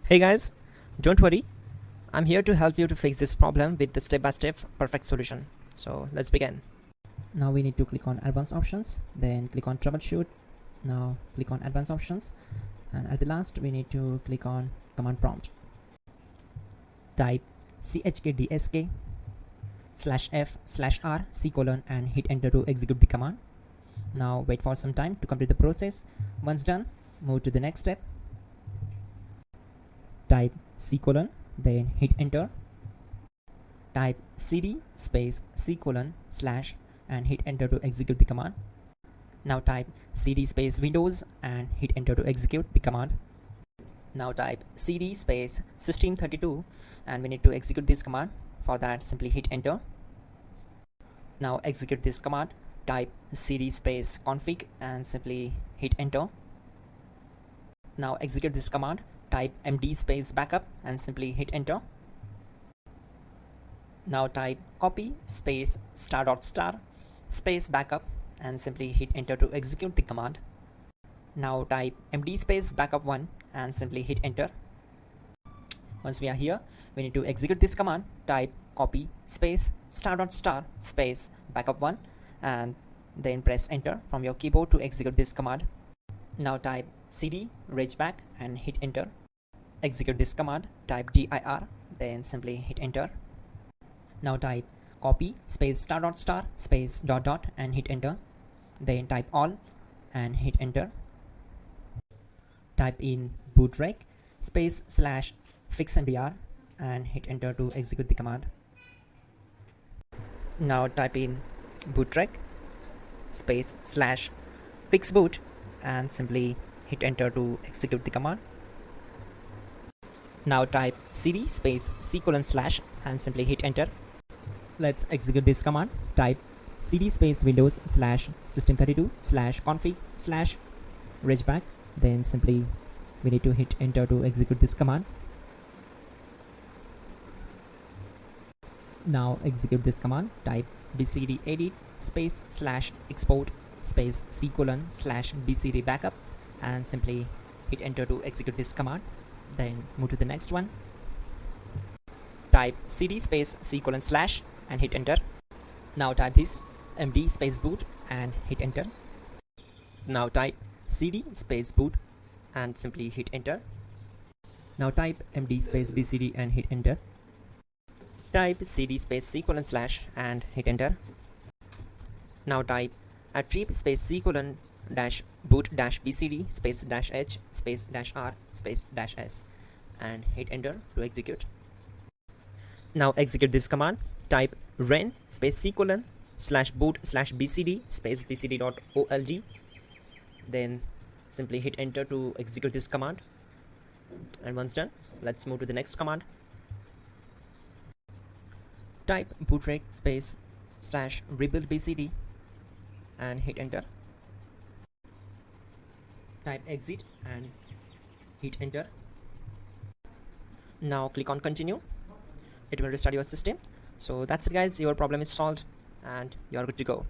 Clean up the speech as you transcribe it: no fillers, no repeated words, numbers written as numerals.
Hey guys, don't worry, I'm here to help you to fix this problem with the step-by-step perfect solution. So let's begin. Now we need to click on advanced options, then click on troubleshoot. Now click on advanced options, and at the last we need to click on command prompt. Type chkdsk/f/r:" and hit enter to execute the command. Now wait for some time to complete the process. Once done, move to the next step. Type c:, then hit enter. Type cd space c:/ and hit enter to execute the command. Now type cd space Windows and hit enter to execute the command. Now type cd space system32 and we need to execute this command. For that, simply hit enter. Now execute this command. Type cd space config and simply hit enter. Now execute this command. Type md space backup and simply hit enter. Now type copy space *** space backup and simply hit enter to execute the command. Now type md space backup1 and simply hit enter. Once we are here, we need to execute this command. Type copy space *** space backup1 and then press enter from your keyboard to execute this command. Now type cd regback and hit enter. Execute this command. Type dir, then simply hit enter. Now type copy space *** space ... and hit enter. Then type all and hit enter. Type in bootrec space /fixmdr and hit enter to execute the command. Now type in bootrec space /fixboot and simply hit enter to execute the command. Now type cd space c:/ and simply hit enter. Let's execute this command. Type cd space Windows /system32 /config /regback. Then simply we need to hit enter to execute this command. Now execute this command. Type bcd edit space /export space c:/ bcd backup and simply hit enter to execute this command. Then move to the next one. Type cd space c:/ and hit enter. Now type this md space boot and hit enter. Now type cd space boot and simply hit enter. Now type md space bcd and hit enter. Type cd space c:/ and hit enter. Now type attrib space c:/ boot -bcd space -h space -r space -s and hit enter to execute. Now execute this command. Type ren space c:/ /boot /bcd space bcd.old. Then simply hit enter to execute this command. And once done, let's move to the next command. Type bootrec space /rebuild bcd and hit enter. Type exit and hit enter. Now click on continue. It will restart your system. So that's it guys, your problem is solved and you're good to go.